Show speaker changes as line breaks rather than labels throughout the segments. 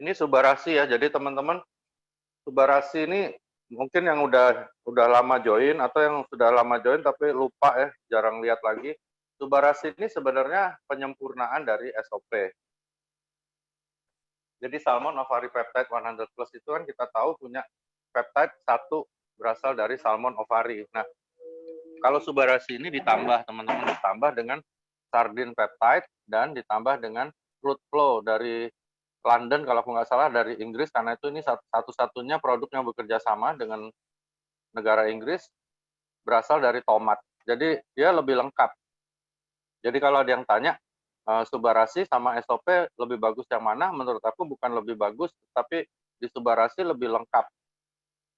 Ini Subarasi ya. Jadi teman-teman, Subarasi ini mungkin yang udah lama join atau yang sudah lama join tapi lupa ya, jarang lihat lagi. Subarasi ini sebenarnya penyempurnaan dari SOP. Jadi Salmon Ovari Peptide 100 Plus itu kan kita tahu punya peptide satu berasal dari Salmon Ovari. Nah, kalau Subarasi ini ditambah, teman-teman, ditambah dengan Sardine Peptide dan ditambah dengan Fruit Flow dari London, kalau aku nggak salah, dari Inggris, karena itu ini satu-satunya produk yang bekerja sama dengan negara Inggris, berasal dari tomat. Jadi dia lebih lengkap. Jadi kalau ada yang tanya, Subarasi sama SOP lebih bagus yang mana? Menurut aku bukan lebih bagus, tapi di Subarasi lebih lengkap.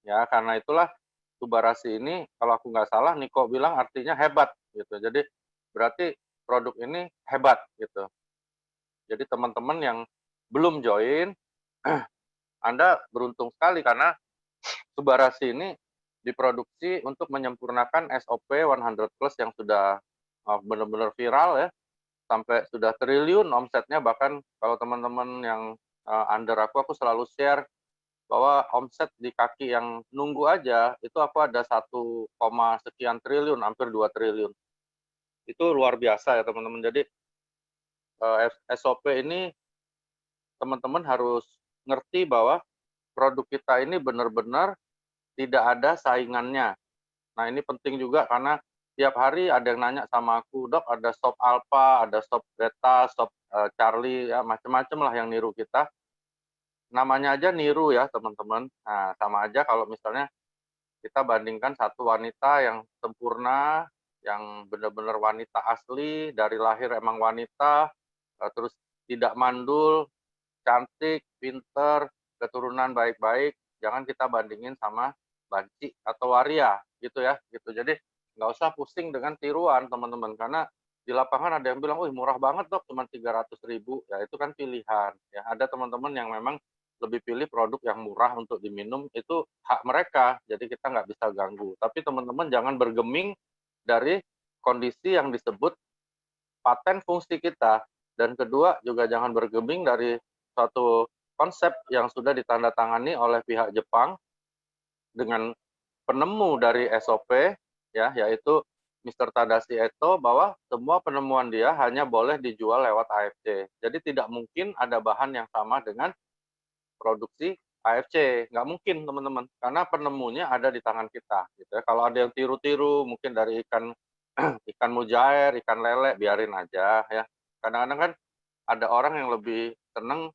Ya, karena itulah Subarasi ini, kalau aku nggak salah, Niko bilang artinya hebat gitu. Jadi berarti produk ini hebat gitu. Jadi teman-teman yang belum join, Anda beruntung sekali karena Subarasi ini diproduksi untuk menyempurnakan SOP 100 Plus yang sudah benar-benar viral ya, sampai sudah triliun omsetnya. Bahkan kalau teman-teman yang under aku selalu share bahwa omset di kaki yang nunggu aja itu aku ada 1, sekian triliun, hampir 2 triliun. Itu luar biasa ya teman-teman. Jadi SOP ini teman-teman harus ngerti bahwa produk kita ini benar-benar tidak ada saingannya. Nah, ini penting juga karena tiap hari ada yang nanya sama aku, "Dok, ada stop alpha, ada stop beta, stop Charlie, ya macam-macam lah yang niru kita." Namanya aja niru ya, teman-teman. Nah, sama aja kalau misalnya kita bandingkan satu wanita yang sempurna, yang benar-benar wanita asli, dari lahir emang wanita, terus tidak mandul, cantik, pinter, keturunan baik-baik, jangan kita bandingin sama banci atau waria gitu ya, gitu. Jadi nggak usah pusing dengan tiruan teman-teman, karena di lapangan ada yang bilang, wih murah banget dok, cuma 300.000, ya itu kan pilihan. Ya ada teman-teman yang memang lebih pilih produk yang murah untuk diminum, itu hak mereka, jadi kita nggak bisa ganggu. Tapi teman-teman jangan bergeming dari kondisi yang disebut paten fungsi kita, dan kedua juga jangan bergeming dari suatu konsep yang sudah ditandatangani oleh pihak Jepang dengan penemu dari SOP, ya, yaitu Mr. Tadashi Eto, bahwa semua penemuan dia hanya boleh dijual lewat AFC. Jadi tidak mungkin ada bahan yang sama dengan produksi AFC, nggak mungkin teman-teman, karena penemunya ada di tangan kita. Gitu ya. Kalau ada yang tiru-tiru, mungkin dari ikan ikan mujair, ikan lele, biarin aja ya. Kadang-kadang kan ada orang yang lebih seneng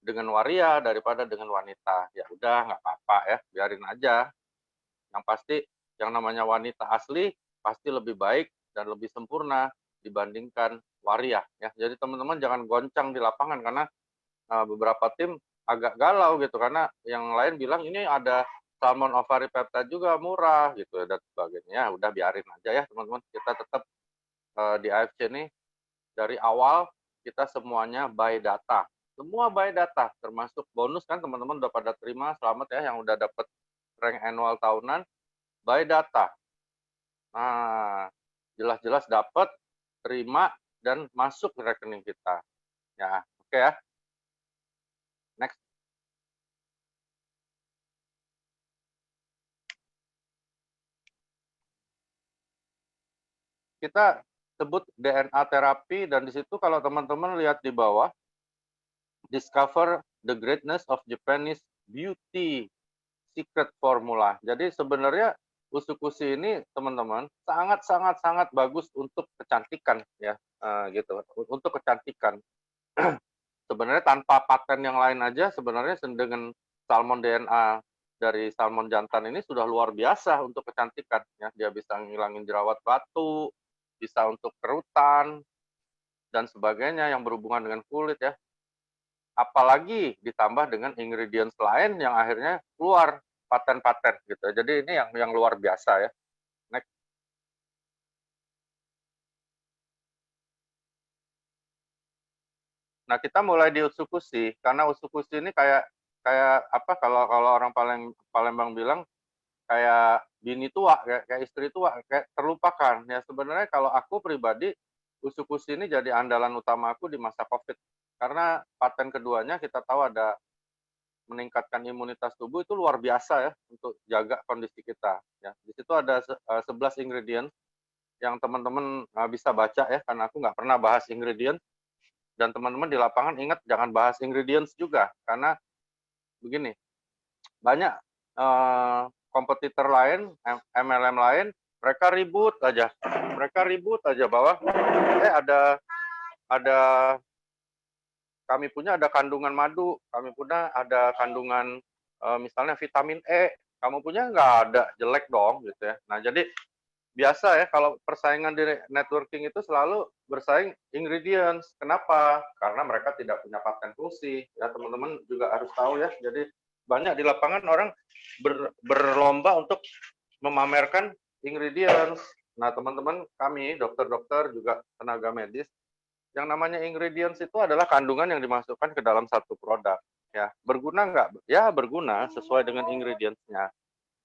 dengan waria daripada dengan wanita. Ya udah, nggak apa-apa ya, biarin aja. Yang pasti yang namanya wanita asli pasti lebih baik dan lebih sempurna dibandingkan waria ya. Jadi teman-teman jangan goncang di lapangan karena beberapa tim agak galau gitu karena yang lain bilang ini ada Salmon Ovari Peptide juga murah gitu dan sebagainya. Ya udah biarin aja ya teman-teman. Kita tetap di AFC ini dari awal kita semuanya by data. Semua by data, termasuk bonus kan teman-teman udah pada terima, selamat ya yang udah dapat rank annual tahunan by data. Nah, jelas-jelas dapat, terima, dan masuk ke rekening kita. Ya, oke ya. Next. Kita sebut DNA terapi, dan di situ kalau teman-teman lihat di bawah, discover the greatness of Japanese beauty secret formula. Jadi sebenarnya usukushi ini teman-teman sangat bagus untuk kecantikan ya, gitu. Untuk kecantikan. Sebenarnya tanpa paten yang lain aja sebenarnya dengan salmon DNA dari salmon jantan ini sudah luar biasa untuk kecantikan ya. Dia bisa ngilangin jerawat batu, bisa untuk kerutan dan sebagainya yang berhubungan dengan kulit ya. Apalagi ditambah dengan ingredients lain yang akhirnya keluar paten-paten gitu. Jadi ini yang luar biasa ya. Next. Nah, kita mulai di usukushi karena usukushi ini kayak kayak apa kalau kalau orang Palembang bilang kayak bini tua, kayak istri tua, kayak terlupakan. Ya sebenarnya kalau aku pribadi usukushi ini jadi andalan utama aku di masa Covid. Karena paten keduanya kita tahu ada meningkatkan imunitas tubuh itu luar biasa ya untuk jaga kondisi kita. Ya, di situ ada 11 ingredient yang teman-teman bisa baca ya, karena aku nggak pernah bahas ingredient. Dan teman-teman di lapangan ingat jangan bahas ingredients juga, karena begini, banyak kompetitor lain, MLM lain, mereka ribut aja bahwa ada kami punya ada kandungan madu, kami punya ada kandungan misalnya vitamin E, kamu punya nggak ada, jelek dong gitu ya. Nah jadi biasa ya kalau persaingan di networking itu selalu bersaing ingredients. Kenapa? Karena mereka tidak punya paten fungsi. Ya teman-teman juga harus tahu ya. Jadi banyak di lapangan orang berlomba untuk memamerkan ingredients. Nah teman-teman kami dokter-dokter juga tenaga medis, yang namanya ingredients itu adalah kandungan yang dimasukkan ke dalam satu produk. Ya berguna nggak? Ya berguna sesuai dengan ingredients-nya.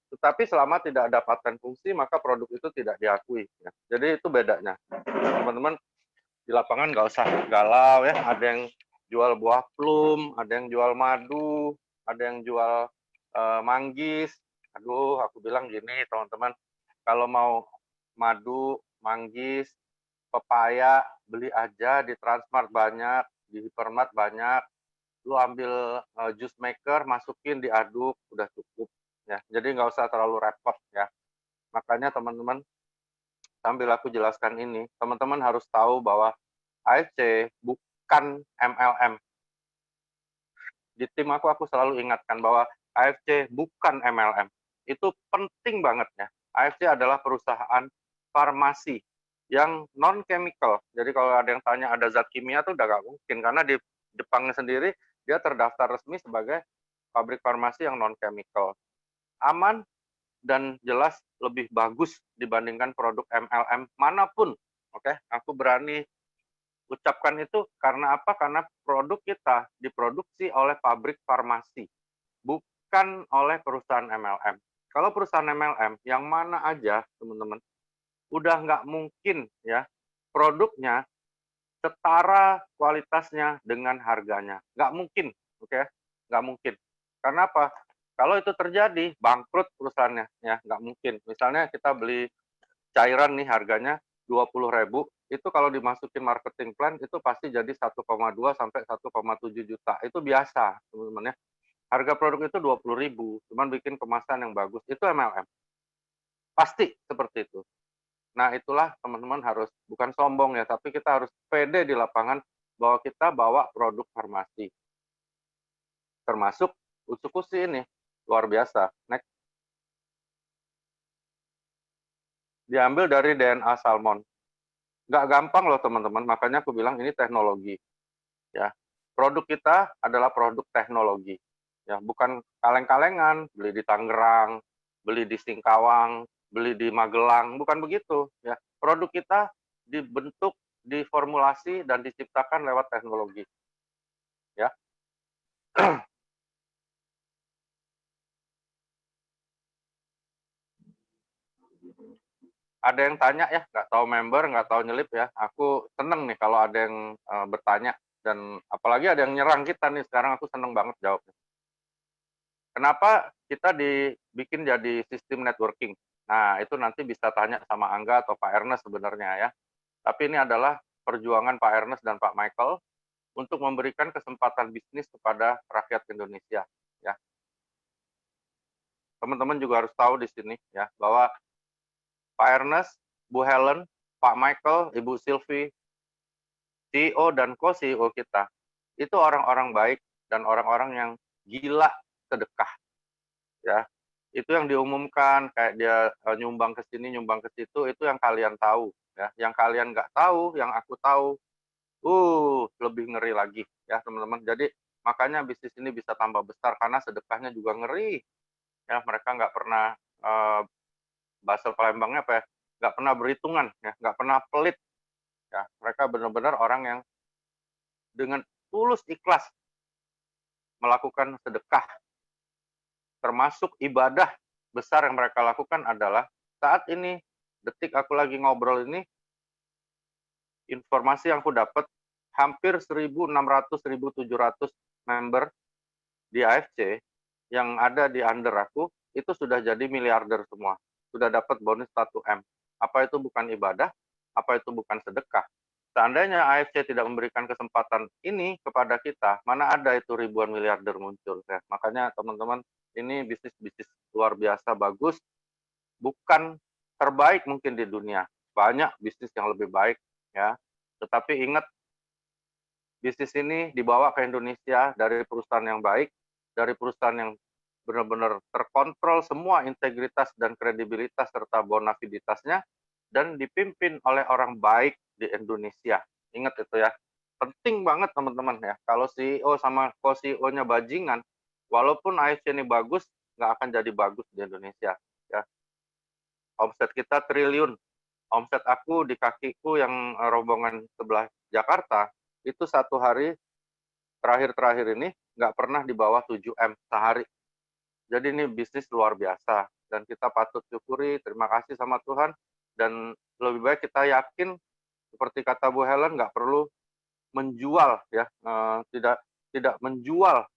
Tetapi selama tidak ada paten fungsi, maka produk itu tidak diakui. Ya. Jadi itu bedanya. Teman-teman di lapangan nggak usah galau ya. Ada yang jual buah plum, ada yang jual madu, ada yang jual manggis. Aduh, aku bilang gini teman-teman, kalau mau madu, manggis, pepaya, beli aja di Transmart banyak, di Hypermart banyak. Lu ambil juice maker, masukin, diaduk, udah cukup. Ya, jadi nggak usah terlalu repot ya. Makanya teman-teman, sambil aku jelaskan ini, teman-teman harus tahu bahwa AFC bukan MLM. Di tim aku selalu ingatkan bahwa AFC bukan MLM. Itu penting banget ya. AFC adalah perusahaan farmasi yang non-chemical. Jadi kalau ada yang tanya ada zat kimia tuh udah nggak mungkin, karena di Jepangnya sendiri dia terdaftar resmi sebagai pabrik farmasi yang non-chemical. Aman dan jelas lebih bagus dibandingkan produk MLM manapun. Oke, aku berani ucapkan itu karena apa? Karena produk kita diproduksi oleh pabrik farmasi, bukan oleh perusahaan MLM. Kalau perusahaan MLM, yang mana aja, teman-teman, udah nggak mungkin ya produknya setara kualitasnya dengan harganya. Nggak mungkin, oke? Nggak mungkin. Karena apa? Kalau itu terjadi, bangkrut perusahaannya, ya nggak mungkin. Misalnya kita beli cairan nih harganya 20.000, itu kalau dimasukin marketing plan itu pasti jadi 1,2 sampai 1,7 juta. Itu biasa, teman-teman ya. Harga produk itu 20.000, cuman bikin kemasan yang bagus. Itu MLM. Pasti seperti itu. Nah, itulah teman-teman harus bukan sombong ya, tapi kita harus pede di lapangan bahwa kita bawa produk farmasi. Termasuk Utsukushi ini, luar biasa. Next. Diambil dari DNA salmon. Nggak gampang loh teman-teman, makanya aku bilang ini teknologi. Ya, produk kita adalah produk teknologi. Ya, bukan kaleng-kalengan, beli di Tangerang, beli di Singkawang, beli di Magelang, bukan begitu. Ya, produk kita dibentuk, diformulasi dan diciptakan lewat teknologi. Ya. Ada yang tanya ya, nggak tahu member, nggak tahu nyelip ya. Aku seneng nih kalau ada yang bertanya, dan apalagi ada yang nyerang kita nih, sekarang aku seneng banget jawabnya. Kenapa kita dibikin jadi sistem networking? Nah, itu nanti bisa tanya sama Angga atau Pak Ernest sebenarnya ya. Tapi ini adalah perjuangan Pak Ernest dan Pak Michael untuk memberikan kesempatan bisnis kepada rakyat Indonesia ya. Teman-teman juga harus tahu di sini ya bahwa Pak Ernest, Bu Helen, Pak Michael, Ibu Sylvie, CEO dan co-CEO kita, itu orang-orang baik dan orang-orang yang gila sedekah. Ya, itu yang diumumkan, kayak dia nyumbang ke sini, nyumbang ke situ, itu yang kalian tahu. Ya. Yang kalian nggak tahu, yang aku tahu, lebih ngeri lagi ya teman-teman. Jadi makanya bisnis ini bisa tambah besar karena sedekahnya juga ngeri. Ya, mereka nggak pernah bahasa Palembangnya apa ya, nggak pernah berhitungan, ya, nggak pernah pelit. Ya, mereka benar-benar orang yang dengan tulus ikhlas melakukan sedekah. Termasuk ibadah besar yang mereka lakukan adalah saat ini, detik aku lagi ngobrol ini, informasi yang aku dapat hampir 1.600, 1.700 member di AFC yang ada di under aku itu sudah jadi miliarder semua, sudah dapat bonus 1 M. Apa itu bukan ibadah? Apa itu bukan sedekah? Seandainya AFC tidak memberikan kesempatan ini kepada kita, mana ada itu ribuan miliarder muncul ya. Makanya teman-teman, ini bisnis-bisnis luar biasa bagus, bukan terbaik mungkin di dunia. Banyak bisnis yang lebih baik ya. Tetapi ingat, bisnis ini dibawa ke Indonesia dari perusahaan yang baik, dari perusahaan yang benar-benar terkontrol semua integritas dan kredibilitas serta bonafiditasnya, dan dipimpin oleh orang baik di Indonesia. Ingat itu ya. Penting banget teman-teman ya. Kalau CEO sama co-CEO-nya bajingan, walaupun AFC ini bagus, nggak akan jadi bagus di Indonesia. Ya. Omset kita triliun. Omset aku di kakiku yang rombongan sebelah Jakarta, itu satu hari terakhir-terakhir ini nggak pernah di bawah 7 M sehari. Jadi ini bisnis luar biasa. Dan kita patut syukuri, terima kasih sama Tuhan. Dan lebih baik kita yakin, seperti kata Bu Helen, nggak perlu menjual ya, tidak menjual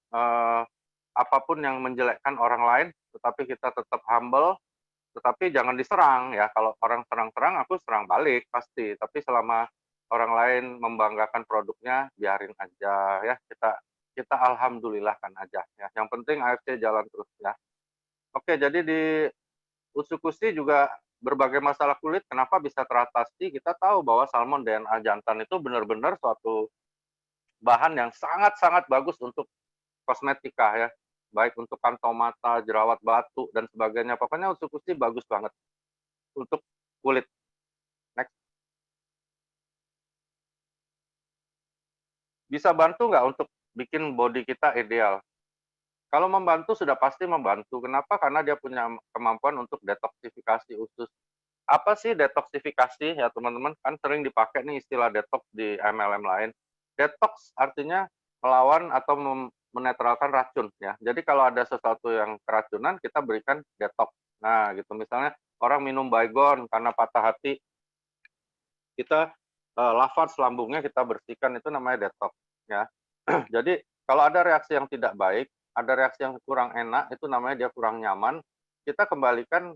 apapun yang menjelekkan orang lain, tetapi kita tetap humble, tetapi jangan diserang ya. Kalau orang serang-serang, aku serang balik pasti. Tapi selama orang lain membanggakan produknya, biarin aja ya. Kita alhamdulillahkan aja ya. Yang penting AFC jalan terus ya. Oke, jadi di Usukusi juga berbagai masalah kulit kenapa bisa teratasi. Kita tahu bahwa salmon DNA jantan itu benar-benar suatu bahan yang sangat-sangat bagus untuk kosmetika ya, baik untuk kantong mata, jerawat batu, dan sebagainya. Pokoknya Usukusi bagus banget untuk kulit. Next. Bisa bantu nggak untuk bikin body kita ideal? Kalau membantu sudah pasti membantu. Kenapa? Karena dia punya kemampuan untuk detoksifikasi usus. Apa sih detoksifikasi ya teman-teman? Kan sering dipakai nih istilah detox di MLM lain. Detox artinya melawan atau menetralkan racun ya. Jadi kalau ada sesuatu yang keracunan, kita berikan detox. Nah, gitu misalnya orang minum Baygon karena patah hati, kita lavage lambungnya kita bersihkan, itu namanya detox ya. Jadi kalau ada reaksi yang tidak baik, ada reaksi yang kurang enak, itu namanya dia kurang nyaman, kita kembalikan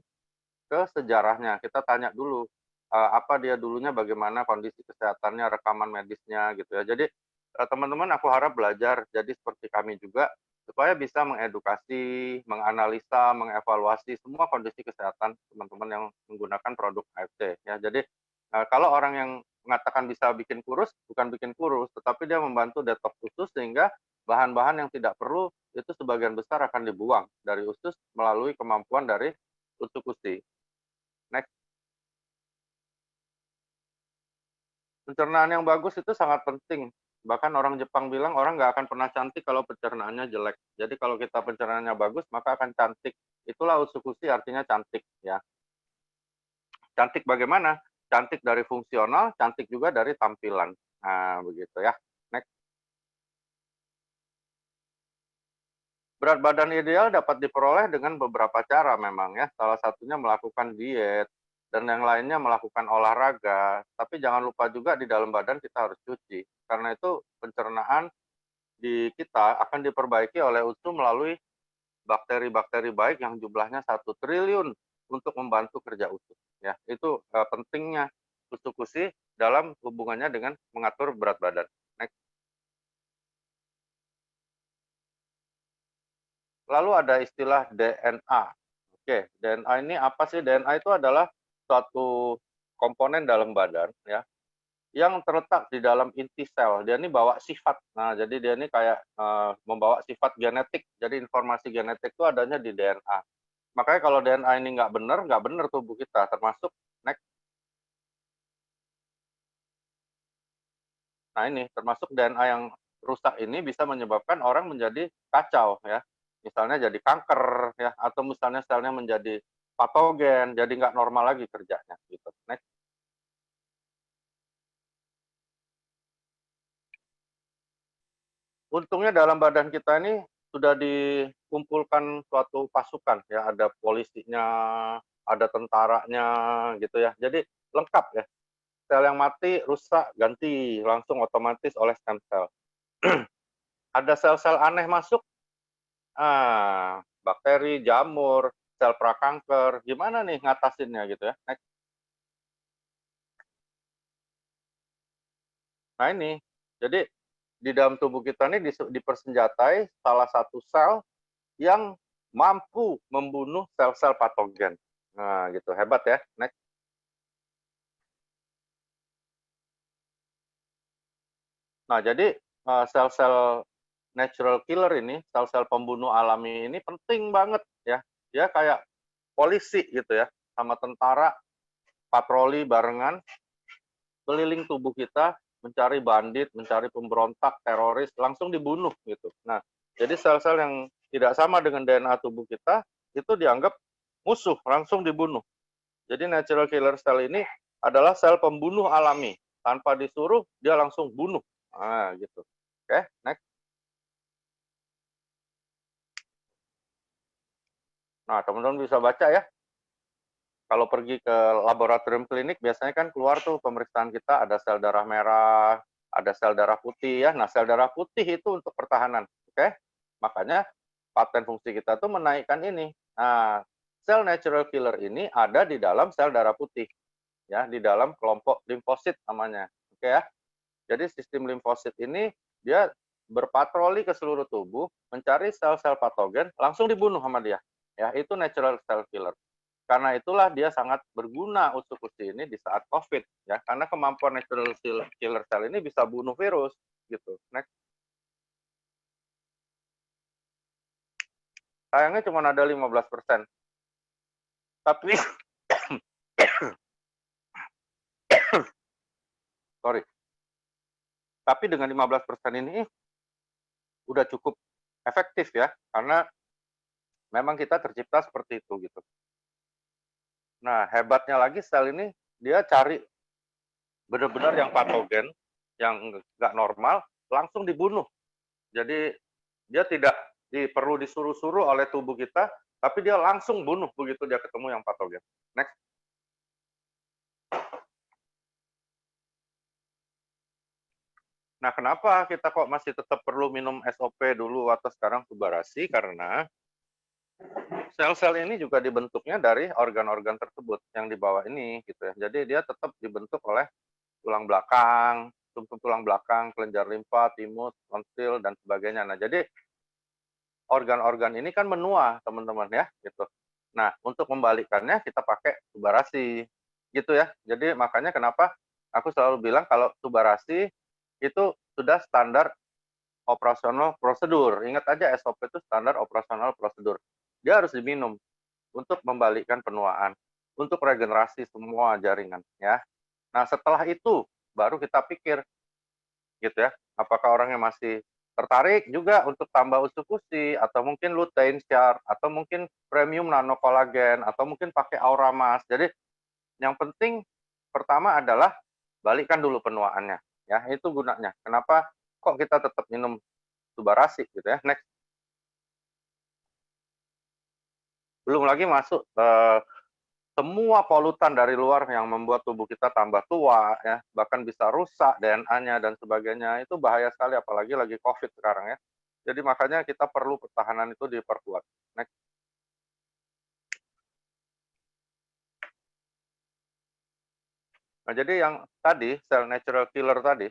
ke sejarahnya. Kita tanya dulu apa dia dulunya, bagaimana kondisi kesehatannya, rekaman medisnya gitu ya. Jadi teman-teman, aku harap belajar jadi seperti kami juga, supaya bisa mengedukasi, menganalisa, mengevaluasi semua kondisi kesehatan teman-teman yang menggunakan produk AFC ya. Jadi kalau orang yang mengatakan bisa bikin kurus, bukan bikin kurus, tetapi dia membantu detox usus sehingga bahan-bahan yang tidak perlu itu sebagian besar akan dibuang dari usus melalui kemampuan dari Usukusi. Next. Pencernaan yang bagus itu sangat penting. Bahkan orang Jepang bilang orang nggak akan pernah cantik kalau pencernaannya jelek. Jadi kalau kita pencernaannya bagus, maka akan cantik. Itulah Usukusi, artinya cantik ya. Cantik bagaimana? Cantik dari fungsional, cantik juga dari tampilan. Nah, begitu ya. Next. Berat badan ideal dapat diperoleh dengan beberapa cara memang ya. Salah satunya melakukan diet, dan yang lainnya melakukan olahraga. Tapi jangan lupa juga di dalam badan kita harus cuci. Karena itu pencernaan di kita akan diperbaiki oleh usus melalui bakteri-bakteri baik yang jumlahnya 1 triliun untuk membantu kerja usus. Ya, itu pentingnya Usukusi dalam hubungannya dengan mengatur berat badan. Next. Lalu ada istilah DNA. Oke, DNA ini apa sih? DNA itu adalah suatu komponen dalam badan ya, yang terletak di dalam inti sel. Dia ini bawa sifat. Nah, jadi dia ini kayak membawa sifat genetik. Jadi informasi genetik itu adanya di DNA. Makanya kalau DNA ini nggak benar tubuh kita, termasuk next. Nah ini, termasuk DNA yang rusak ini bisa menyebabkan orang menjadi kacau ya. Misalnya jadi kanker ya, atau misalnya selnya menjadi patogen, jadi nggak normal lagi kerjanya gitu. Next. Untungnya dalam badan kita ini sudah dikumpulkan suatu pasukan ya, ada polisinya, ada tentaranya gitu ya. Jadi lengkap ya. Sel yang mati, rusak, ganti langsung otomatis oleh stem cell. Ada sel-sel aneh masuk, Bakteri, jamur, sel prakanker, gimana nih ngatasinnya gitu ya. Nah ini, jadi di dalam tubuh kita ini dipersenjatai salah satu sel yang mampu membunuh sel-sel patogen. Nah gitu, hebat ya. Next. Nah jadi sel-sel natural killer ini, sel-sel pembunuh alami ini penting banget ya. Dia kayak polisi gitu ya, sama tentara patroli barengan keliling tubuh kita mencari bandit, mencari pemberontak, teroris, langsung dibunuh gitu. Nah, jadi sel-sel yang tidak sama dengan DNA tubuh kita itu dianggap musuh, langsung dibunuh. Jadi natural killer cell ini adalah sel pembunuh alami. Tanpa disuruh, dia langsung bunuh. Nah, gitu. Oke, next. Nah, teman-teman bisa baca ya. Kalau pergi ke laboratorium klinik, biasanya kan keluar tuh pemeriksaan kita, ada sel darah merah, ada sel darah putih ya. Nah, sel darah putih itu untuk pertahanan. Oke? Makanya paten fungsi kita tuh menaikkan ini. Nah, sel natural killer ini ada di dalam sel darah putih. Ya, di dalam kelompok limfosit namanya. Oke ya? Jadi sistem limfosit ini dia berpatroli ke seluruh tubuh, mencari sel-sel patogen, langsung dibunuh sama dia. Ya, itu natural cell killer. Karena itulah dia sangat berguna usus-usus ini di saat COVID ya, karena kemampuan natural killer cell ini bisa bunuh virus gitu. Next. Sayangnya cuma ada 15%. Tapi sorry. Tapi dengan 15% ini udah cukup efektif ya, karena memang kita tercipta seperti itu gitu. Nah, hebatnya lagi sel ini dia cari benar-benar yang patogen, yang nggak normal, langsung dibunuh. Jadi dia tidak perlu disuruh-suruh oleh tubuh kita, tapi dia langsung bunuh begitu dia ketemu yang patogen. Next. Nah, kenapa kita kok masih tetap perlu minum SOP dulu atau sekarang Subarasi? Karena sel-sel ini juga dibentuknya dari organ-organ tersebut yang di bawah ini gitu ya. Jadi dia tetap dibentuk oleh tulang belakang, sumsum tulang belakang, kelenjar limfa, timus, tonsil dan sebagainya. Nah, jadi organ-organ ini kan menua, teman-teman ya, gitu. Nah, untuk membalikannya kita pakai Subarasi, gitu ya. Jadi makanya kenapa aku selalu bilang kalau Subarasi itu sudah standar operasional prosedur. Ingat aja SOP itu standar operasional prosedur. Dia harus diminum untuk membalikkan penuaan, untuk regenerasi semua jaringan ya. Nah, setelah itu baru kita pikir gitu ya, apakah orangnya masih tertarik juga untuk tambah usus-usus atau mungkin lutein share atau mungkin premium nano kolagen atau mungkin pakai aura mas. Jadi yang penting pertama adalah balikan dulu penuaannya ya, itu gunanya. Kenapa kok kita tetap minum Subarasi gitu ya. Next. Belum lagi masuk semua polutan dari luar yang membuat tubuh kita tambah tua ya, bahkan bisa rusak DNA-nya dan sebagainya. Itu bahaya sekali apalagi lagi COVID sekarang ya. Jadi makanya kita perlu pertahanan itu diperkuat. Next. Nah, jadi yang tadi sel natural killer tadi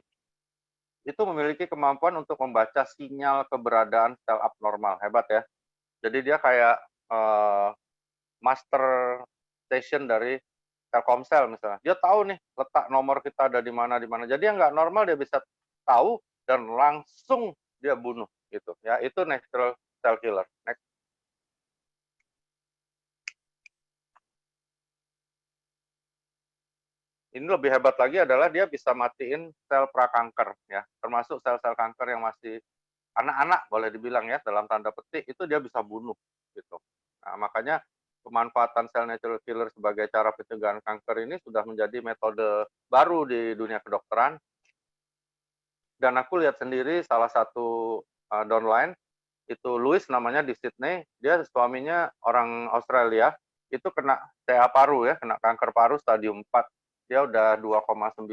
itu memiliki kemampuan untuk membaca sinyal keberadaan sel abnormal. Hebat ya. Jadi dia kayak master station dari Telkomsel misalnya. Dia tahu nih letak nomor kita ada di mana di mana. Jadi yang nggak normal dia bisa tahu dan langsung dia bunuh gitu. Ya, itu natural cell killer. Next. Ini lebih hebat lagi adalah dia bisa matiin sel prakanker ya, termasuk sel-sel kanker yang masih anak-anak boleh dibilang ya dalam tanda petik itu dia bisa bunuh gitu. Nah, makanya pemanfaatan sel natural killer sebagai cara pencegahan kanker ini sudah menjadi metode baru di dunia kedokteran. Dan aku lihat sendiri salah satu downline itu Louis namanya di Sydney, dia suaminya orang Australia, itu kena TA paru ya, kena kanker paru stadium 4. Dia udah 2,9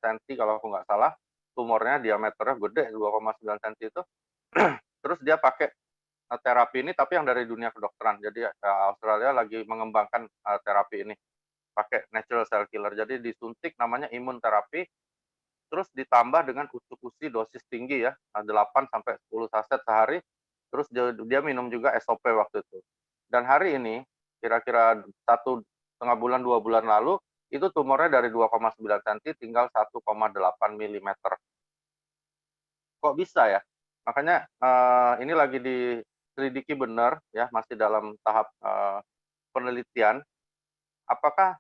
cm kalau aku nggak salah, tumornya diameternya gede 2,9 cm itu. Terus dia pakai terapi ini, tapi yang dari dunia kedokteran. Jadi Australia lagi mengembangkan terapi ini pakai natural cell killer. Jadi disuntik namanya imun terapi, terus ditambah dengan usus dosis tinggi ya, 8 sampai 10 saset sehari. Terus dia minum juga SOP waktu itu. Dan hari ini kira-kira 1,5 bulan 2 bulan lalu itu tumornya dari 2,9 cm tinggal 1,8 mm. Kok bisa ya? Makanya ini lagi diselidiki benar ya, masih dalam tahap penelitian. Apakah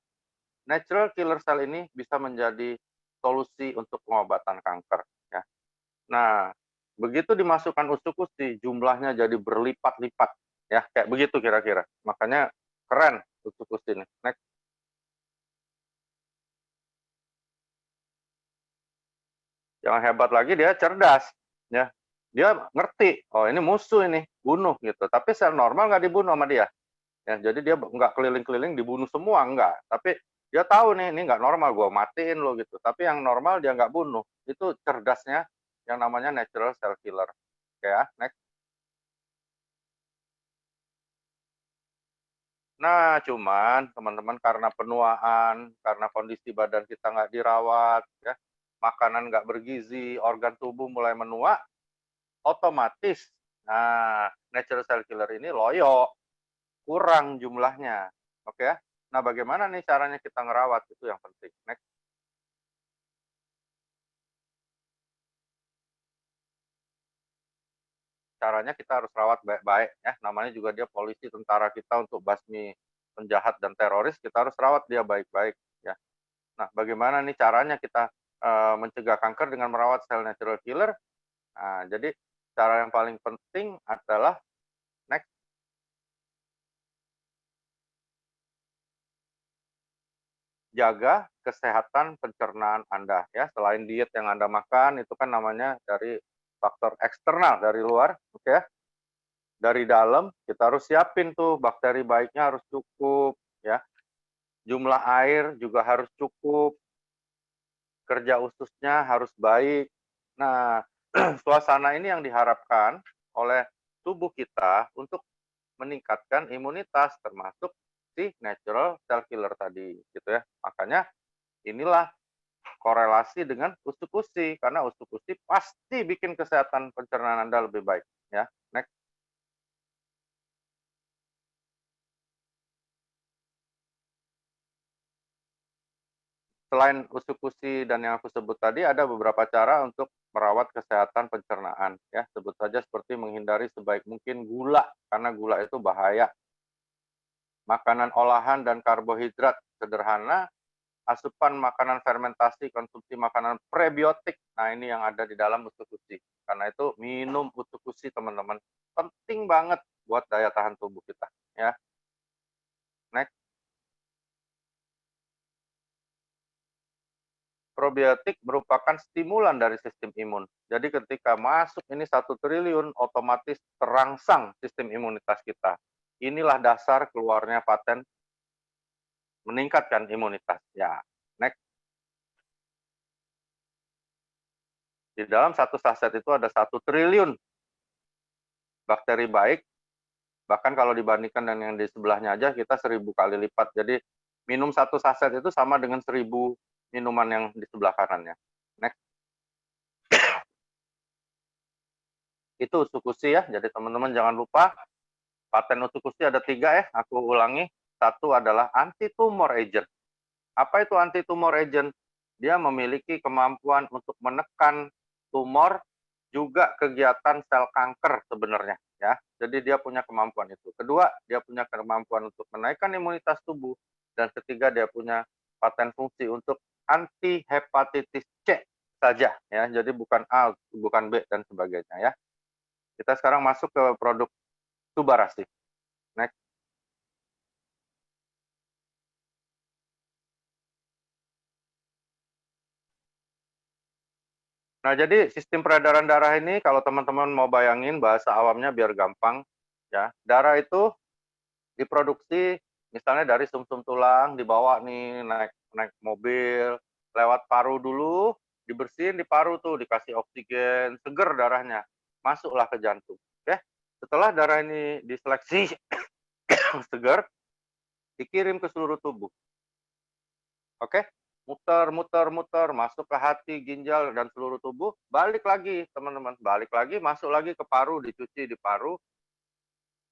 natural killer cell ini bisa menjadi solusi untuk pengobatan kanker ya. Nah, begitu dimasukkan usus jumlahnya jadi berlipat-lipat ya, kayak begitu kira-kira. Makanya keren usus ini. Next. Yang hebat lagi dia cerdas ya. Dia ngerti, oh ini musuh ini, bunuh gitu. Tapi sel normal nggak dibunuh sama dia. Ya, jadi dia nggak keliling-keliling dibunuh semua, enggak. Tapi dia tahu nih, ini nggak normal, gue matiin lo gitu. Tapi yang normal dia nggak bunuh. Itu cerdasnya yang namanya natural cell killer. Oke ya, next. Nah, cuman teman-teman karena penuaan, karena kondisi badan kita nggak dirawat, ya, makanan nggak bergizi, organ tubuh mulai menua, otomatis, nah, natural cell killer ini loyo, kurang jumlahnya. Oke ya? Nah, bagaimana nih caranya kita ngerawat? Itu yang penting. Next. Caranya kita harus rawat baik-baik ya. Namanya juga dia polisi tentara kita untuk basmi penjahat dan teroris, kita harus rawat dia baik-baik ya. Nah, bagaimana nih caranya kita mencegah kanker dengan merawat sel natural killer? Nah, jadi cara yang paling penting adalah next, jaga kesehatan pencernaan Anda ya. Selain diet yang Anda makan itu kan namanya dari faktor eksternal dari luar, oke ya. Dari dalam kita harus siapin tuh bakteri baiknya harus cukup ya. Jumlah air juga harus cukup, kerja ususnya harus baik. Nah, suasana ini yang diharapkan oleh tubuh kita untuk meningkatkan imunitas termasuk si natural cell killer tadi gitu ya. Makanya inilah korelasi dengan usus-usus karena usus-usus pasti bikin kesehatan pencernaan Anda lebih baik ya. Next. Selain usus-usus dan yang aku sebut tadi ada beberapa cara untuk merawat kesehatan pencernaan ya. Sebut saja seperti menghindari sebaik mungkin gula karena gula itu bahaya. Makanan olahan dan karbohidrat sederhana, asupan makanan fermentasi, konsumsi makanan prebiotik. Nah, ini yang ada di dalam usus-usus. Karena itu minum usus-usus teman-teman. Penting banget buat daya tahan tubuh kita ya. Next. Probiotik merupakan stimulan dari sistem imun. Jadi ketika masuk ini 1 triliun, otomatis terangsang sistem imunitas kita. Inilah dasar keluarnya paten meningkatkan imunitas. Ya, next. Di dalam 1 saset itu ada 1 triliun bakteri baik, bahkan kalau dibandingkan dengan yang di sebelahnya aja kita 1000 kali lipat. Jadi minum 1 saset itu sama dengan 1000 minuman yang di sebelah kanannya. Next. Itu usus ya, jadi teman-teman jangan lupa paten usus ada 3 ya, aku ulangi. 1 adalah anti-tumor agent. Apa itu anti-tumor agent? Dia memiliki kemampuan untuk menekan tumor, juga kegiatan sel kanker sebenarnya ya. Jadi dia punya kemampuan itu. Kedua, dia punya kemampuan untuk menaikkan imunitas tubuh. Dan ketiga, dia punya paten fungsi untuk anti hepatitis C saja ya. Jadi bukan A, bukan B dan sebagainya ya. Kita sekarang masuk ke produk Tubarasi. Next. Nah, jadi sistem peredaran darah ini kalau teman-teman mau bayangin bahasa awamnya biar gampang ya. Darah itu diproduksi misalnya dari sumsum tulang, dibawa nih naik naik mobil, lewat paru dulu, dibersihin di paru tuh, dikasih oksigen, seger darahnya, masuklah ke jantung. Oke. Setelah darah ini diseleksi segar, dikirim ke seluruh tubuh. Oke? Muter, muter, muter, masuk ke hati, ginjal, dan seluruh tubuh, balik lagi, teman-teman. Balik lagi, masuk lagi ke paru, dicuci di paru,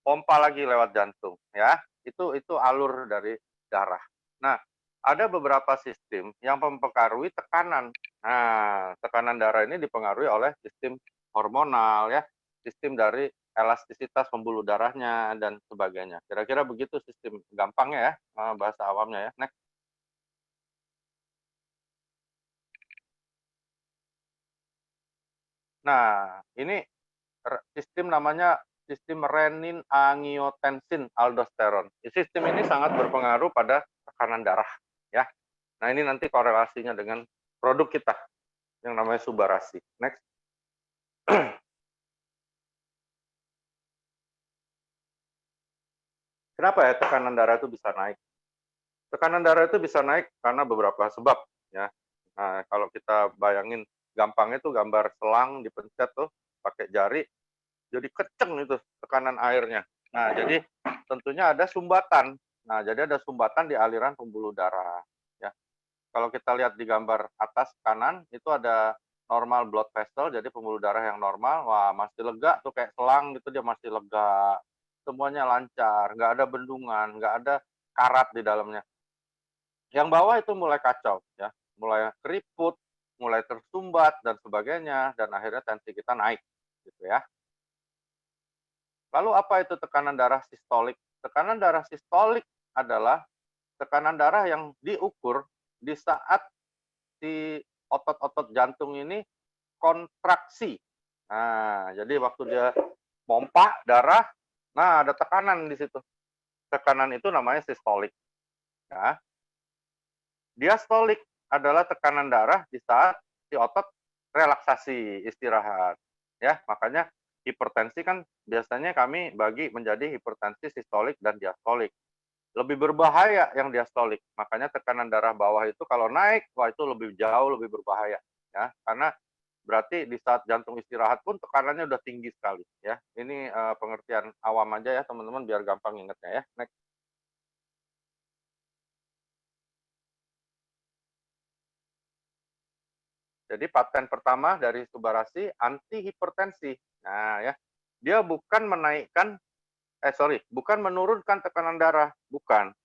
pompa lagi lewat jantung, ya. Itu alur dari darah. Nah, ada beberapa sistem yang mempengaruhi tekanan. Nah, tekanan darah ini dipengaruhi oleh sistem hormonal, ya, sistem dari elastisitas pembuluh darahnya dan sebagainya. Kira-kira begitu sistem gampangnya ya, bahasa awamnya ya. Next. Nah, ini sistem namanya sistem renin-angiotensin aldosteron. Sistem ini sangat berpengaruh pada tekanan darah, ya. Nah, ini nanti korelasinya dengan produk kita yang namanya Subarasi. Next. Kenapa ya tekanan darah itu bisa naik? Tekanan darah itu bisa naik karena beberapa sebab, ya. Nah, kalau kita bayangin gampangnya itu gambar selang dipencet tuh pakai jari, jadi kenceng itu tekanan airnya. Nah, jadi tentunya ada sumbatan. Nah, jadi ada sumbatan di aliran pembuluh darah. Ya, kalau kita lihat di gambar atas kanan itu ada normal blood vessel, jadi pembuluh darah yang normal. Wah, masih lega tuh kayak selang gitu, dia masih lega. Semuanya lancar, nggak ada bendungan, nggak ada karat di dalamnya. Yang bawah itu mulai kacau, ya, mulai keriput, mulai tersumbat dan sebagainya, dan akhirnya tensi kita naik, gitu ya. Lalu apa itu tekanan darah sistolik? Tekanan darah sistolik adalah tekanan darah yang diukur di saat si otot-otot jantung ini kontraksi. Nah, jadi waktu dia pompa darah, nah ada tekanan di situ. Tekanan itu namanya sistolik. Ya. Diastolik adalah tekanan darah di saat si otot relaksasi, istirahat. Ya, makanya hipertensi kan biasanya kami bagi menjadi hipertensi sistolik dan diastolik. Lebih berbahaya yang diastolik. Makanya tekanan darah bawah itu kalau naik, wah itu lebih jauh lebih berbahaya, ya. Karena berarti di saat jantung istirahat pun tekanannya udah tinggi sekali, ya. Ini pengertian awam aja ya teman-teman biar gampang ingatnya ya. Next. Jadi paten pertama dari Subarasi anti hipertensi. Nah, ya. Dia bukan menaikkan bukan menurunkan tekanan darah, bukan.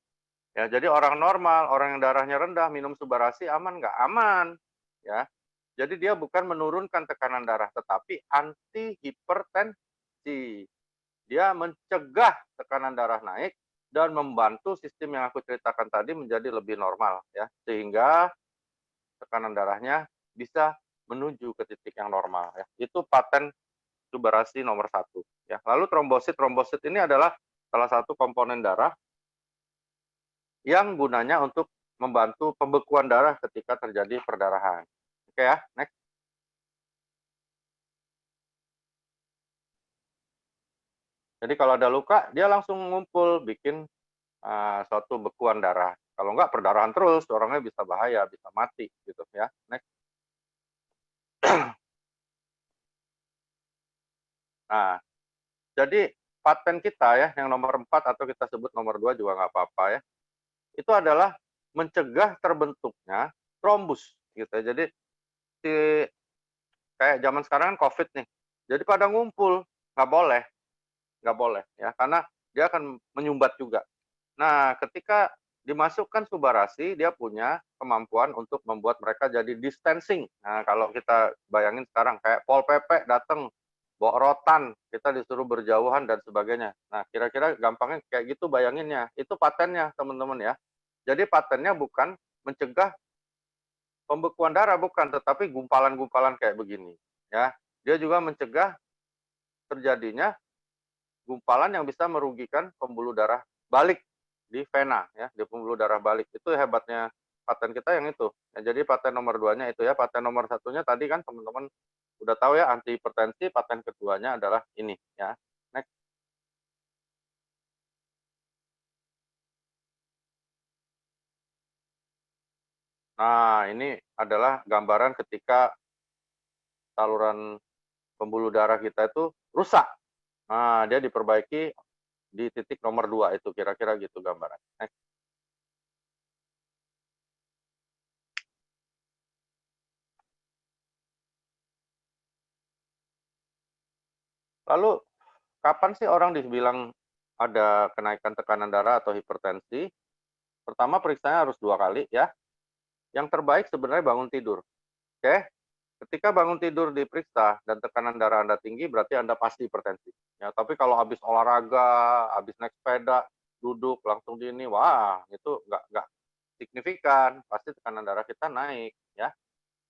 Ya, jadi orang normal, orang yang darahnya rendah minum Subarasi aman nggak? Aman. Ya. Jadi dia bukan menurunkan tekanan darah, tetapi anti hipertensi. Dia mencegah tekanan darah naik dan membantu sistem yang aku ceritakan tadi menjadi lebih normal, ya. Sehingga tekanan darahnya bisa menuju ke titik yang normal, ya. Itu paten Subarasi nomor 1, ya. Lalu trombosit. Trombosit ini adalah salah satu komponen darah yang gunanya untuk membantu pembekuan darah ketika terjadi perdarahan. Oke ya, next. Jadi kalau ada luka, dia langsung ngumpul bikin suatu bekuan darah. Kalau enggak perdarahan terus, orangnya bisa bahaya, bisa mati gitu ya. Next. Nah, jadi paten kita ya yang nomor 4 atau kita sebut nomor 2 juga nggak apa-apa ya. Itu adalah mencegah terbentuknya trombus gitu ya. Jadi si kayak zaman sekarang kan COVID nih. Jadi pada ngumpul, nggak boleh ya karena dia akan menyumbat juga. Nah, ketika dimasukkan Subarasi, dia punya kemampuan untuk membuat mereka jadi distancing. Nah, kalau kita bayangin sekarang kayak Pol PP datang bawa rotan, kita disuruh berjauhan dan sebagainya. Nah, kira-kira gampangnya kayak gitu bayanginnya. Itu patennya, teman-teman ya. Jadi patennya bukan mencegah pembekuan darah, bukan, tetapi gumpalan-gumpalan kayak begini. Ya, dia juga mencegah terjadinya gumpalan yang bisa merugikan pembuluh darah balik di vena, ya, di pembuluh darah balik. Itu hebatnya paten kita yang itu. Ya, jadi paten nomor 2-nya itu ya. Paten nomor 1-nya tadi kan teman-teman udah tahu ya, anti hipertensi. Paten keduanya adalah ini ya. Next. Nah, ini adalah gambaran ketika saluran pembuluh darah kita itu rusak. Nah, dia diperbaiki di titik nomor 2 itu, kira-kira gitu gambaran. Next. Lalu, kapan sih orang dibilang ada kenaikan tekanan darah atau hipertensi? Pertama, periksanya harus 2 kali ya. Yang terbaik sebenarnya bangun tidur. Oke? Ketika bangun tidur diperiksa dan tekanan darah Anda tinggi, berarti Anda pasti hipertensi. Ya, tapi kalau habis olahraga, habis naik sepeda, duduk langsung di ini, wah, itu nggak signifikan, pasti tekanan darah kita naik, ya.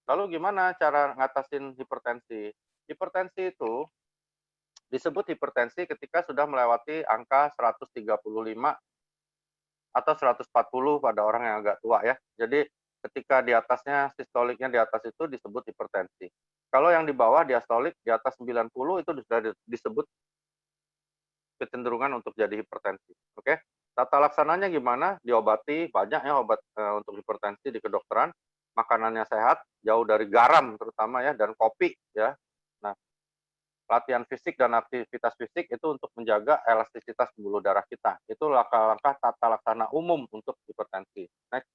Lalu gimana cara ngatasin hipertensi? Hipertensi itu disebut hipertensi ketika sudah melewati angka 135 atau 140 pada orang yang agak tua ya. Jadi ketika di atasnya sistoliknya di atas itu disebut hipertensi. Kalau yang di bawah diastolik di atas 90 itu sudah disebut kecenderungan untuk jadi hipertensi. Oke. Tata laksananya gimana? Diobati, banyak ya obat untuk hipertensi di kedokteran. Makanannya sehat, jauh dari garam terutama ya, dan kopi ya. Nah, latihan fisik dan aktivitas fisik itu untuk menjaga elastisitas pembuluh darah kita. Itu langkah-langkah tata laksana umum untuk hipertensi. Next.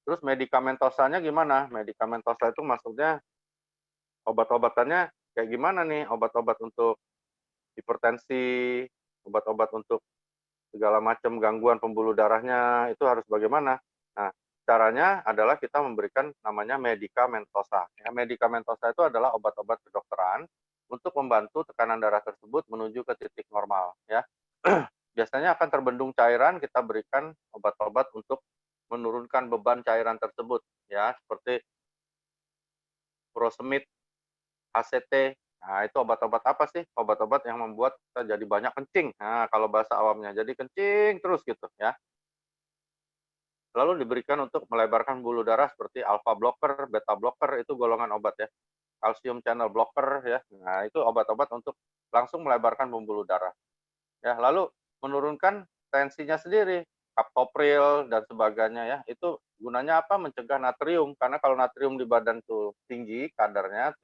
Terus medikamentosanya gimana? Medikamentosa itu maksudnya obat-obatannya kayak gimana nih? Obat-obat untuk hipertensi, obat-obat untuk segala macam gangguan pembuluh darahnya itu harus bagaimana? Nah, caranya adalah kita memberikan namanya medikamentosa. Ya, medikamentosa itu adalah obat-obat kedokteran untuk membantu tekanan darah tersebut menuju ke titik normal. Ya, biasanya akan terbendung cairan, kita berikan obat-obat untuk menurunkan beban cairan tersebut. Ya, seperti furosemid, ACT. Nah, itu obat-obat apa sih? Obat-obat yang membuat kita jadi banyak kencing. Nah, kalau bahasa awamnya, jadi kencing terus gitu ya. Lalu diberikan untuk melebarkan buluh darah seperti alpha blocker, beta blocker, itu golongan obat ya. Calcium channel blocker ya. Nah, itu obat-obat untuk langsung melebarkan pembuluh darah. Ya, lalu menurunkan tensinya sendiri, captopril dan sebagainya ya. Itu gunanya apa? Mencegah natrium, karena kalau natrium di badan tuh tinggi kadarnya,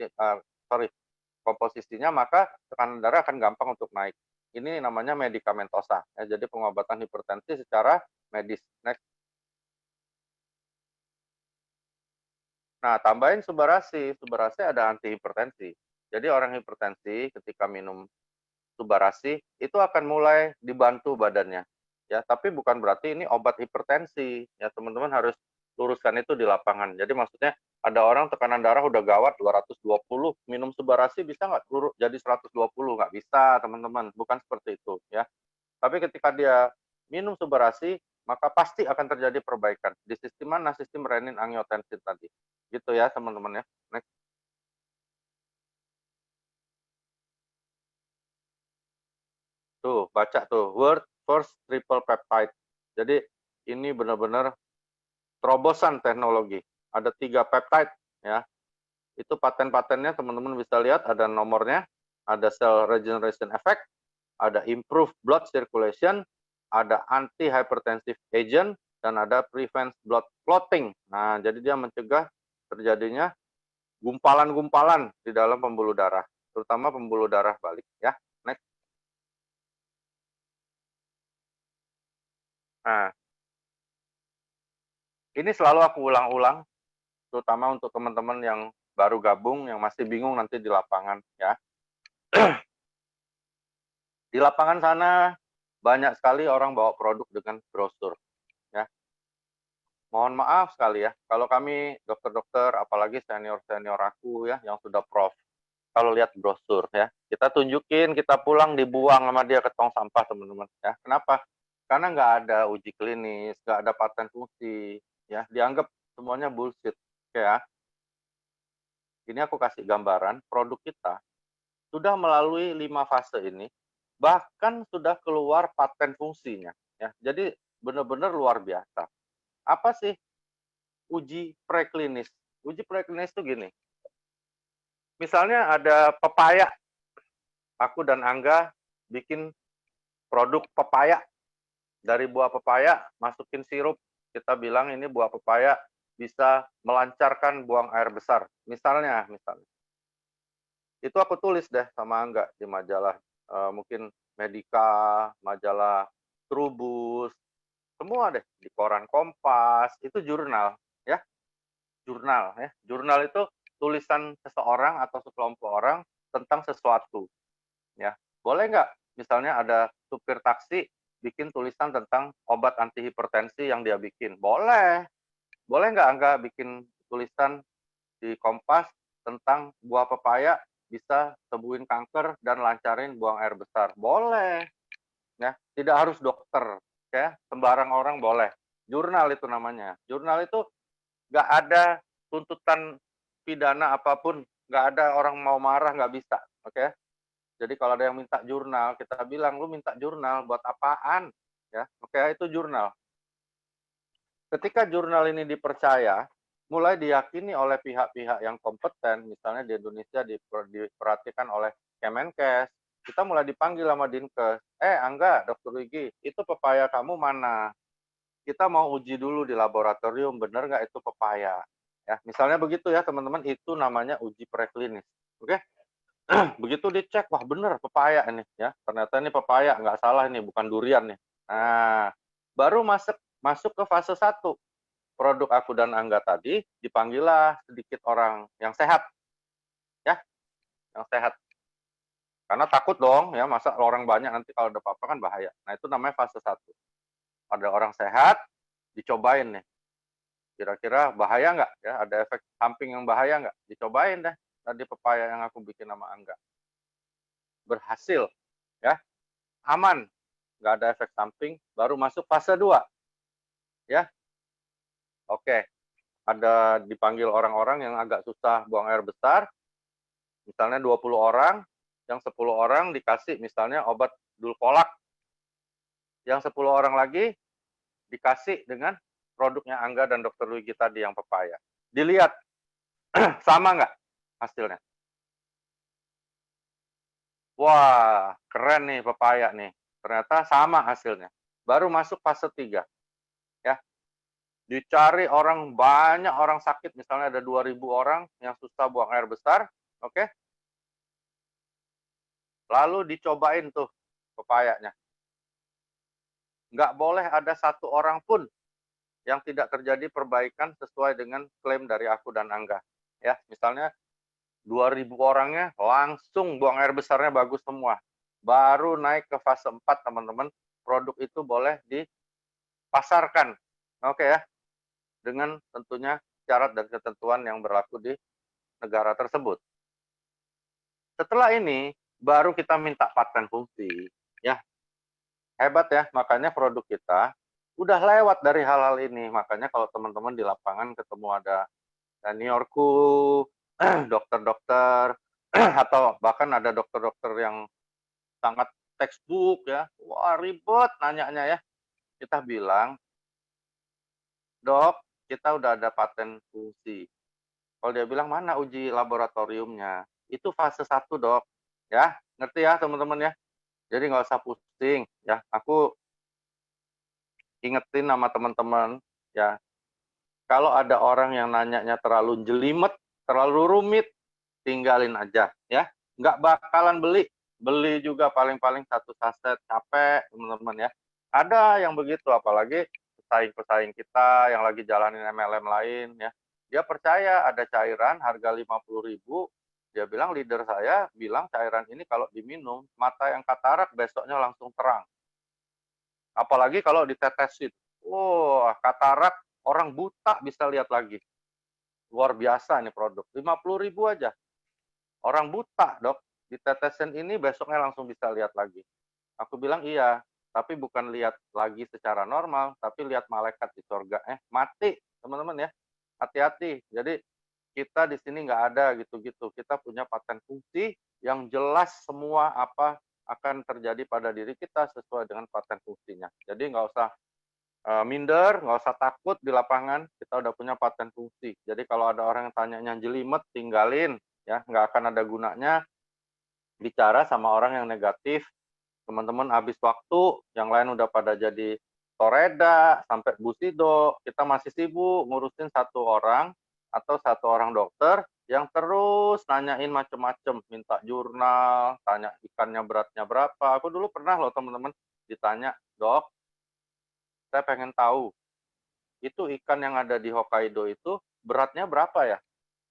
komposisinya, maka tekanan darah akan gampang untuk naik. Ini namanya medikamentosa. Ya, jadi pengobatan hipertensi secara medis. Next. Nah, tambahin subarasi. Subarasi ada antihipertensi. Jadi orang hipertensi ketika minum subarasi itu akan mulai dibantu badannya. Ya, tapi bukan berarti ini obat hipertensi. Ya, teman-teman harus luruskan itu di lapangan. Jadi maksudnya ada orang tekanan darah udah gawat 220, minum subarasi bisa nggak turun jadi 120? Nggak bisa, teman-teman. Bukan seperti itu ya. Tapi ketika dia minum subarasi, maka pasti akan terjadi perbaikan. Di sistem mana? Sistem renin angiotensin tadi. Gitu ya, teman-teman ya. Next. Tuh, baca tuh, World First Triple Peptide. Jadi ini benar-benar terobosan teknologi. Ada 3 peptide ya. Itu paten-patennya teman-teman bisa lihat, ada nomornya, ada cell regeneration effect, ada improve blood circulation, ada anti-hypertensive agent, dan ada prevents blood clotting. Nah, jadi dia mencegah terjadinya gumpalan-gumpalan di dalam pembuluh darah, terutama pembuluh darah balik ya. Next. Nah, ini selalu aku ulang-ulang, terutama untuk teman-teman yang baru gabung, yang masih bingung nanti di lapangan ya. Di lapangan sana banyak sekali orang bawa produk dengan brosur ya. Mohon maaf sekali ya, kalau kami dokter-dokter, apalagi senior-senior aku ya, yang sudah prof, kalau lihat brosur ya, kita tunjukin, kita pulang dibuang sama dia ke tong sampah, teman-teman ya. Kenapa? Karena nggak ada uji klinis, nggak ada paten fungsi, ya, dianggap semuanya bullshit. Ya, ini aku kasih gambaran, produk kita sudah melalui 5 fase ini, bahkan sudah keluar paten fungsinya. Ya, jadi benar-benar luar biasa. Apa sih uji preklinis? Uji preklinis itu gini, misalnya ada pepaya, aku dan Angga bikin produk pepaya, dari buah pepaya masukin sirup, kita bilang ini buah pepaya bisa melancarkan buang air besar. Misalnya. Itu aku tulis deh sama Angga di majalah, mungkin Medika, majalah Trubus, semua deh, di koran Kompas, itu jurnal, ya. Jurnal, ya. Jurnal itu tulisan seseorang atau sekelompok orang tentang sesuatu, ya. Boleh nggak misalnya ada supir taksi bikin tulisan tentang obat antihipertensi yang dia bikin? Boleh. Boleh nggak Angga bikin tulisan di Kompas tentang buah pepaya bisa sembuhin kanker dan lancarin buang air besar? Boleh. Ya, tidak harus dokter, ya. Sembarang orang boleh. Jurnal itu namanya. Jurnal itu nggak ada tuntutan pidana apapun, nggak ada orang mau marah, nggak bisa. Oke? Jadi kalau ada yang minta jurnal, kita bilang, lu minta jurnal buat apaan? Ya, oke, itu jurnal. Ketika jurnal ini dipercaya, mulai diyakini oleh pihak-pihak yang kompeten, misalnya di Indonesia diperhatikan oleh Kemenkes, kita mulai dipanggil sama Dinkes, Angga, Dokter Wigi, itu pepaya kamu mana? Kita mau uji dulu di laboratorium, bener nggak itu pepaya? Ya, misalnya begitu ya teman-teman, itu namanya uji preklinis. Oke? Begitu dicek, wah bener pepaya ini ya, ternyata ini pepaya, nggak salah ini, bukan durian nih. Nah, baru masuk ke fase 1. Produk aku dan Angga tadi dipanggillah sedikit orang yang sehat, ya, yang sehat. Karena takut dong, ya, masa orang banyak nanti kalau ada apa-apa kan bahaya. Nah, itu namanya fase 1. Ada orang sehat, dicobain nih. Kira-kira bahaya nggak? Ya, ada efek samping yang bahaya nggak? Dicobain deh tadi pepaya yang aku bikin sama Angga. Berhasil, ya, aman, nggak ada efek samping, baru masuk fase 2. Ya, oke. Ada dipanggil orang-orang yang agak susah buang air besar, misalnya 20 orang, yang 10 orang dikasih misalnya obat dulkolak, yang 10 orang lagi dikasih dengan produknya Angga dan Dokter Luigi tadi yang pepaya. Dilihat, sama nggak hasilnya? Wah, keren nih pepaya nih. Ternyata sama hasilnya. Baru masuk fase 3. Ya. Dicari orang banyak, orang sakit, misalnya ada 2.000 orang yang susah buang air besar, oke? Lalu dicobain tuh pepayanya. Nggak boleh ada satu orang pun yang tidak terjadi perbaikan sesuai dengan klaim dari aku dan Angga. Ya, misalnya 2.000 orangnya langsung buang air besarnya bagus semua. Baru naik ke fase 4, teman-teman, produk itu boleh dipasarkan. Oke ya, dengan tentunya syarat dan ketentuan yang berlaku di negara tersebut. Setelah ini, baru kita minta paten fungsi. Ya, hebat ya, makanya produk kita udah lewat dari hal-hal ini. Makanya kalau teman-teman di lapangan ketemu ada seniorku, dokter-dokter, atau bahkan ada dokter-dokter yang sangat textbook ya, wah ribet nanyanya ya. Kita bilang, dok, kita udah ada paten fungsi. Kalau dia bilang, mana uji laboratoriumnya? Itu fase 1, dok. Ya, ngerti ya teman-teman ya? Jadi nggak usah pusing ya. Aku ingetin sama teman-teman ya, kalau ada orang yang nanyanya terlalu jelimet, terlalu rumit, tinggalin aja ya. Nggak bakalan beli. Beli juga paling-paling 1 saset, capek teman-teman ya. Ada yang begitu, apalagi pesaing-pesaing kita yang lagi jalanin MLM lain ya. Dia percaya ada cairan harga 50.000, dia bilang leader saya bilang cairan ini kalau diminum, mata yang katarak besoknya langsung terang. Apalagi kalau ditetesin. Wah, katarak orang buta bisa lihat lagi. Luar biasa nih produk. 50.000 aja. Orang buta, dok. Ditetesin ini besoknya langsung bisa lihat lagi. Aku bilang iya, tapi bukan lihat lagi secara normal, tapi lihat malaikat di surga. Mati, teman-teman ya. Hati-hati. Jadi kita di sini nggak ada gitu-gitu. Kita punya paten fungsi yang jelas semua apa akan terjadi pada diri kita sesuai dengan paten fungsinya. Jadi nggak usah minder, nggak usah takut di lapangan, kita udah punya paten fungsi. Jadi kalau ada orang yang tanyanya jelimet, tinggalin, ya, nggak akan ada gunanya bicara sama orang yang negatif. Teman-teman habis waktu, yang lain udah pada jadi Toreda sampai Bu Sido, kita masih sibuk ngurusin satu orang atau satu orang dokter yang terus nanyain macem-macem, minta jurnal, tanya ikannya beratnya berapa. Aku dulu pernah loh teman-teman ditanya, "Dok, saya pengen tahu, itu ikan yang ada di Hokkaido itu beratnya berapa ya?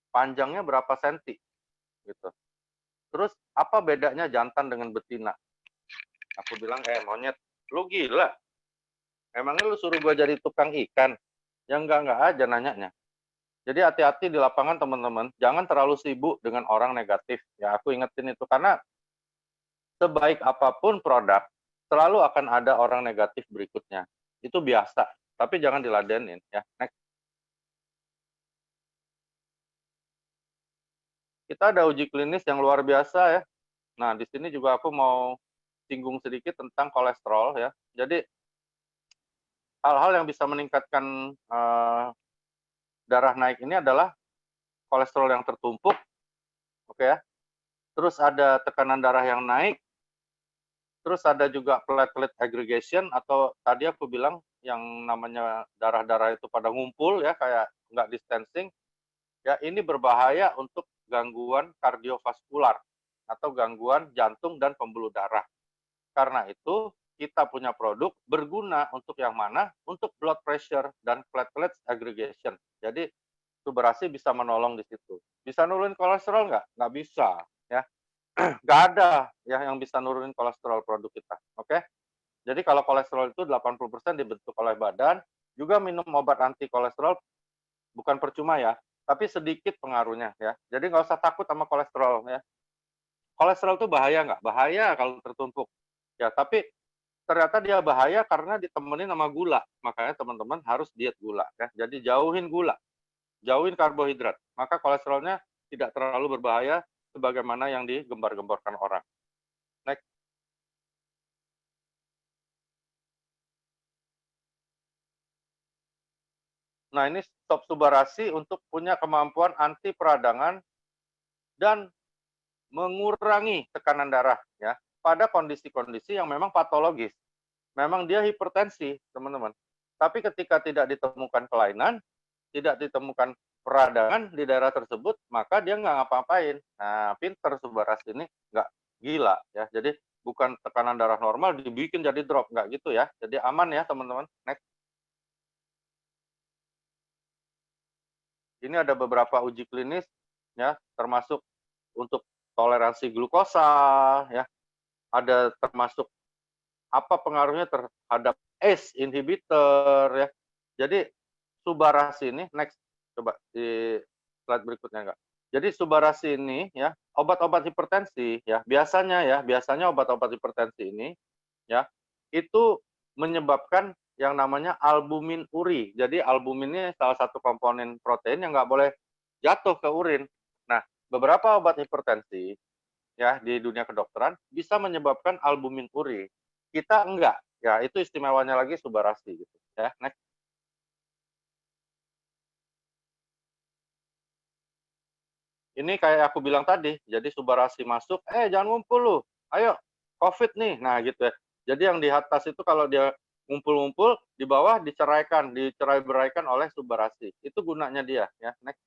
Panjangnya berapa senti?" Gitu. Terus apa bedanya jantan dengan betina? Aku bilang, monyet, lu gila? Emangnya lu suruh gua jadi tukang ikan? Ya enggak aja nanyanya. Jadi hati-hati di lapangan teman-teman, jangan terlalu sibuk dengan orang negatif. Ya aku ingetin itu karena sebaik apapun produk, selalu akan ada orang negatif berikutnya. Itu biasa, tapi jangan diladenin ya. Next. Kita ada uji klinis yang luar biasa ya. Nah, di sini juga aku mau singgung sedikit tentang kolesterol ya. Jadi hal-hal yang bisa meningkatkan darah naik ini adalah kolesterol yang tertumpuk, oke ya. Terus ada tekanan darah yang naik, terus ada juga platelet aggregation atau tadi aku bilang yang namanya darah-darah itu pada ngumpul ya kayak nggak distancing. Ya ini berbahaya untuk gangguan kardiovaskular atau gangguan jantung dan pembuluh darah. Karena itu kita punya produk berguna untuk yang mana? Untuk blood pressure dan platelet aggregation. Jadi Subarasi bisa menolong di situ. Bisa nurunin kolesterol nggak? Nggak bisa. Ya. Nggak ada ya yang bisa nurunin kolesterol produk kita. Oke? Jadi kalau kolesterol itu 80% dibentuk oleh badan, juga minum obat anti kolesterol bukan percuma ya, tapi sedikit pengaruhnya ya. Jadi nggak usah takut sama kolesterol ya. Kolesterol itu bahaya nggak? Bahaya kalau tertumpuk. Ya, tapi ternyata dia bahaya karena ditemenin sama gula. Makanya teman-teman harus diet gula ya. Jadi jauhin gula, jauhin karbohidrat. Maka kolesterolnya tidak terlalu berbahaya sebagaimana yang digembar-gemborkan orang. Next. Nah, ini stop Subarasi untuk punya kemampuan anti peradangan dan mengurangi tekanan darah ya pada kondisi-kondisi yang memang patologis. Memang dia hipertensi, teman-teman. Tapi ketika tidak ditemukan kelainan, tidak ditemukan peradangan di daerah tersebut, maka dia nggak ngapa-ngapain. Nah, pinter Subarasi ini nggak gila ya. Jadi bukan tekanan darah normal dibikin jadi drop, nggak gitu ya. Jadi aman ya teman-teman. Next. Ini ada beberapa uji klinis ya, termasuk untuk toleransi glukosa ya. Ada termasuk apa pengaruhnya terhadap ACE inhibitor ya. Jadi Subarasi ini next coba di slide berikutnya enggak. Jadi Subarasi ini ya, obat-obat hipertensi ya, biasanya obat-obat hipertensi ini ya, itu menyebabkan yang namanya albumin uri. Jadi albumin ini salah satu komponen protein yang nggak boleh jatuh ke urin. Nah, beberapa obat hipertensi ya di dunia kedokteran bisa menyebabkan albumin uri. Kita enggak. Ya, itu istimewanya lagi Subarasi gitu ya. Next. Ini kayak aku bilang tadi, jadi Subarasi masuk, jangan ngumpul lu, ayo COVID nih, nah gitu ya. Jadi yang di atas itu kalau dia ngumpul-ngumpul, di bawah dicerai-beraikan oleh Subarasi. Itu gunanya dia ya. Next.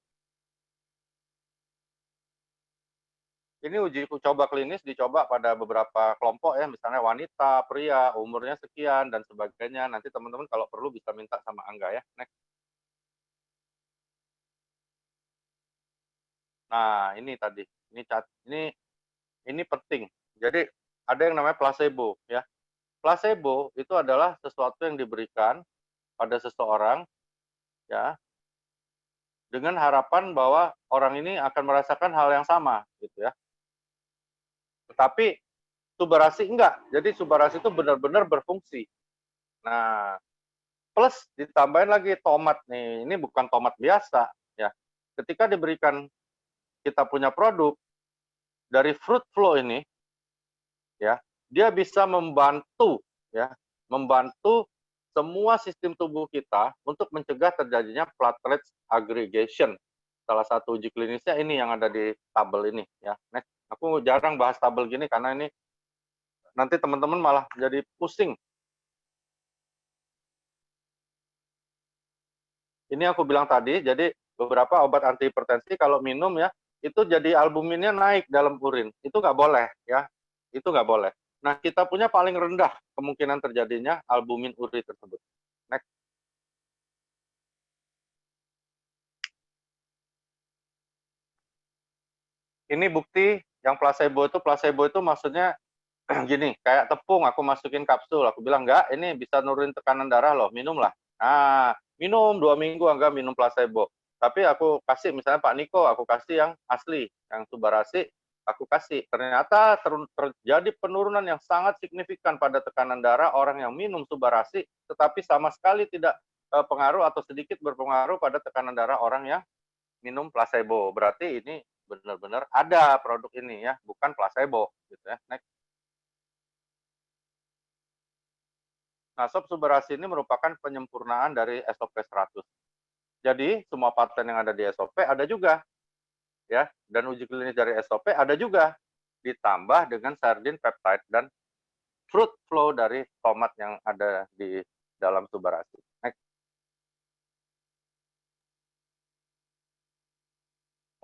Ini uji coba klinis dicoba pada beberapa kelompok ya, misalnya wanita, pria, umurnya sekian dan sebagainya. Nanti teman-teman kalau perlu bisa minta sama Angga ya. Next. Nah, ini tadi, ini penting. Jadi ada yang namanya placebo ya. Placebo itu adalah sesuatu yang diberikan pada seseorang ya dengan harapan bahwa orang ini akan merasakan hal yang sama gitu ya. Tetapi Subarasi enggak. Jadi Subarasi itu benar-benar berfungsi. Nah, plus ditambahin lagi tomat nih. Ini bukan tomat biasa ya. Ketika diberikan kita punya produk dari fruit flow ini ya, dia bisa membantu ya, membantu semua sistem tubuh kita untuk mencegah terjadinya platelet aggregation. Salah satu uji klinisnya ini yang ada di tabel ini ya. Next. Aku jarang bahas tabel gini karena ini nanti teman-teman malah jadi pusing. Ini aku bilang tadi, jadi beberapa obat antihipertensi kalau minum ya, itu jadi albuminnya naik dalam urin. Itu nggak boleh ya, itu nggak boleh. Nah, kita punya paling rendah kemungkinan terjadinya albumin uri tersebut. Next. Ini bukti yang placebo itu maksudnya gini, kayak tepung aku masukin kapsul, aku bilang enggak, ini bisa nurunin tekanan darah loh, minumlah. Nah, minum 2 minggu enggak minum placebo. Tapi aku kasih misalnya Pak Niko, aku kasih yang asli, yang Subarasi, aku kasih. Ternyata terjadi penurunan yang sangat signifikan pada tekanan darah orang yang minum Subarasi, tetapi sama sekali tidak pengaruh atau sedikit berpengaruh pada tekanan darah orang yang minum placebo. Berarti ini benar-benar ada produk ini ya, bukan placebo gitu ya. Next. Nah, Sob Subarasi ini merupakan penyempurnaan dari SOP 100. Jadi, semua paten yang ada di SOP ada juga. Ya, dan uji klinis dari SOP ada juga. Ditambah dengan sardin peptide dan fruit flow dari tomat yang ada di dalam Subarasi. Next.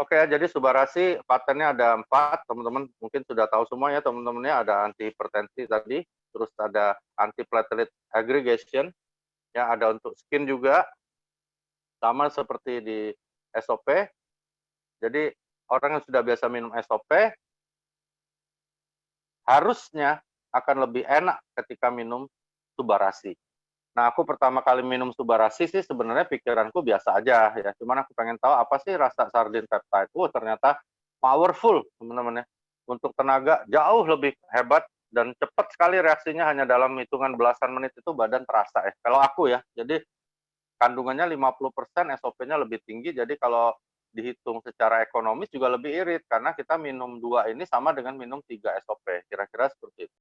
Oke, jadi Subarasi patennya ada 4, teman-teman mungkin sudah tahu semua ya, teman-temannya ada antihipertensi tadi, terus ada antiplatelet aggregation, yang ada untuk skin juga, sama seperti di SOP. Jadi orang yang sudah biasa minum SOP harusnya akan lebih enak ketika minum Subarasi. Nah, aku pertama kali minum Subarasi sih sebenarnya pikiranku biasa aja ya. Cuman aku pengen tahu apa sih rasa sardin peptide. Ternyata powerful teman-teman ya. Untuk tenaga jauh lebih hebat dan cepat sekali reaksinya, hanya dalam hitungan belasan menit itu badan terasa ya. Kalau aku ya. Jadi kandungannya 50%, SOP-nya lebih tinggi. Jadi kalau dihitung secara ekonomis juga lebih irit karena kita minum 2 ini sama dengan minum 3 SOP. Kira-kira seperti itu.